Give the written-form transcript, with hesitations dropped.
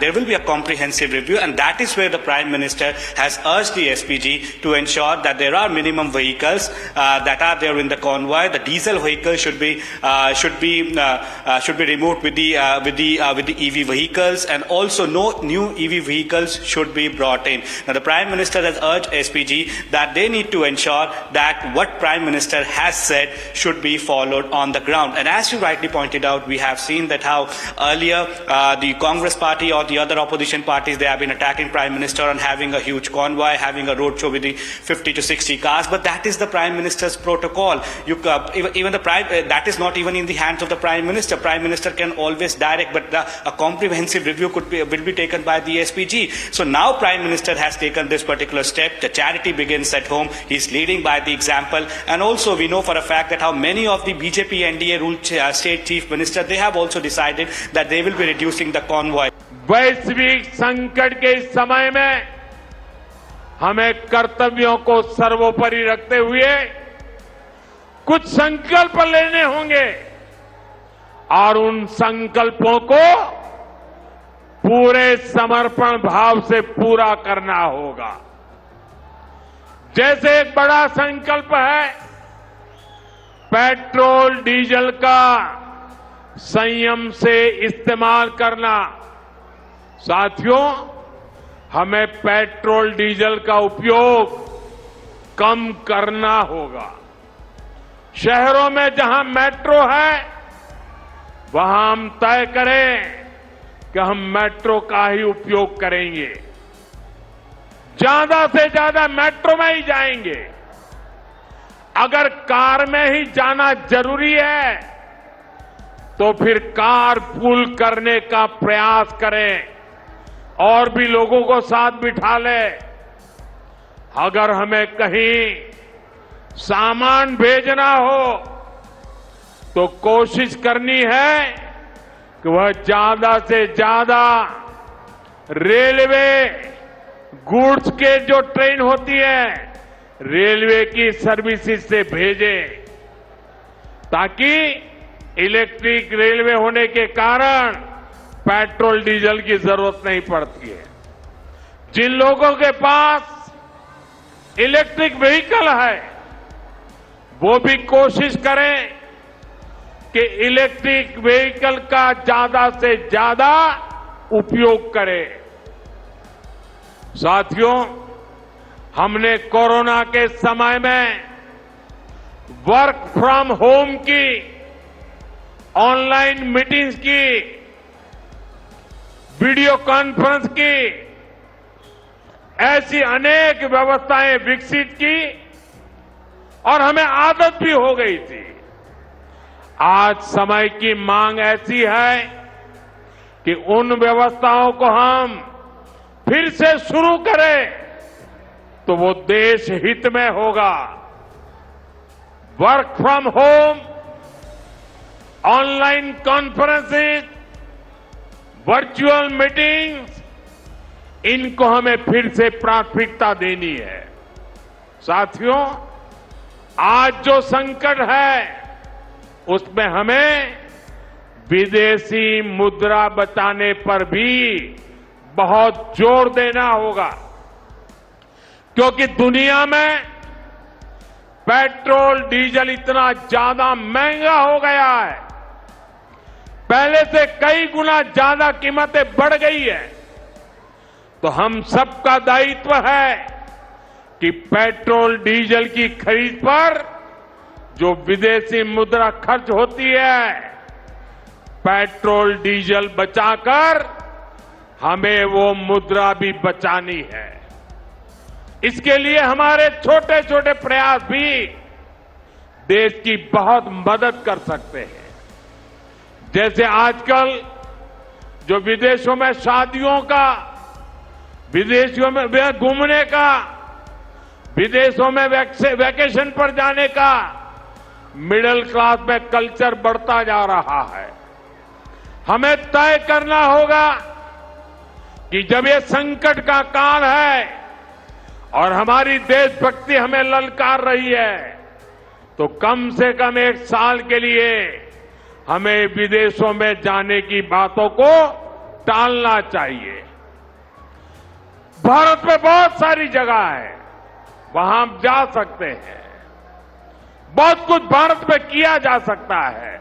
there will be a comprehensive review, and that is where the Prime Minister has urged the SPG to ensure that there are minimum vehicles that are there in the convoy. The diesel vehicles should be removed with the EV vehicles, and also no new EV vehicles should be brought in. Now, the Prime Minister has urged SPG that they need to ensure that what Prime Minister has said should be followed on the ground. And as you rightly pointed out, we have seen that how earlier the Congress party or the other opposition parties, they have been attacking Prime Minister and having a huge convoy, having a roadshow with the 50 to 60 cars. But that is the Prime Minister's protocol. That is not even in the hands of the Prime Minister. Prime Minister can always direct, but a comprehensive review will be taken by the SPG. So now Prime Minister has taken this particular step. The charity begins at home. He's leading by the example. And also we know for a fact that how many of the BJP NDA ruled state chief minister, they have also decided that they will be reducing the convoy. वैश्विक संकट के इस समय में हमें कर्तव्यों को सर्वोपरि रखते हुए कुछ संकल्प लेने होंगे और उन संकल्पों को पूरे समर्पण भाव से पूरा करना होगा। जैसे एक बड़ा संकल्प है पेट्रोल डीजल का संयम से इस्तेमाल करना। साथियों, हमें पेट्रोल डीजल का उपयोग कम करना होगा। शहरों में जहां मेट्रो है वहां हम तय करें कि हम मेट्रो का ही उपयोग करेंगे, ज्यादा से ज्यादा मेट्रो में ही जाएंगे। अगर कार में ही जाना जरूरी है तो फिर कार पूल करने का प्रयास करें और भी लोगों को साथ बिठा ले। अगर हमें कहीं सामान भेजना हो तो कोशिश करनी है कि वह ज्यादा से ज्यादा रेलवे गुड्स के जो ट्रेन होती है रेलवे की सर्विसेज से भेजे, ताकि इलेक्ट्रिक रेलवे होने के कारण पेट्रोल डीजल की जरूरत नहीं पड़ती है। जिन लोगों के पास इलेक्ट्रिक व्हीकल है वो भी कोशिश करें कि इलेक्ट्रिक व्हीकल का ज्यादा से ज्यादा उपयोग करें। साथियों, हमने कोरोना के समय में वर्क फ्रॉम होम की, ऑनलाइन मीटिंग्स की, वीडियो कॉन्फ्रेंस की, ऐसी अनेक व्यवस्थाएं विकसित की और हमें आदत भी हो गई थी। आज समय की मांग ऐसी है कि उन व्यवस्थाओं को हम फिर से शुरू करें तो वो देश हित में होगा। Work from home, online conferences, virtual meetings, इनको हमें फिर से प्राथमिकता देनी है। साथियों, आज जो संकट है उसमें हमें विदेशी मुद्रा बचाने पर भी बहुत जोर देना होगा, क्योंकि दुनिया में पेट्रोल डीजल इतना ज्यादा महंगा हो गया है, पहले से कई गुना ज्यादा कीमतें बढ़ गई है। तो हम सबका दायित्व है कि पेट्रोल डीजल की खरीद पर जो विदेशी मुद्रा खर्च होती है, पेट्रोल डीजल बचाकर हमें वो मुद्रा भी बचानी है। इसके लिए हमारे छोटे छोटे प्रयास भी देश की बहुत मदद कर सकते हैं। जैसे आजकल जो विदेशों में शादियों का, विदेशों में घूमने का, विदेशों में वैकेशन पर जाने का मिडिल क्लास में कल्चर बढ़ता जा रहा है। हमें तय करना होगा कि जब ये संकट का काल है और हमारी देशभक्ति हमें ललकार रही है, तो कम से कम एक साल के लिए हमें विदेशों में जाने की बातों को टालना चाहिए। भारत में बहुत सारी जगह है, वहां हम जा सकते हैं। बहुत कुछ भारत में किया जा सकता है।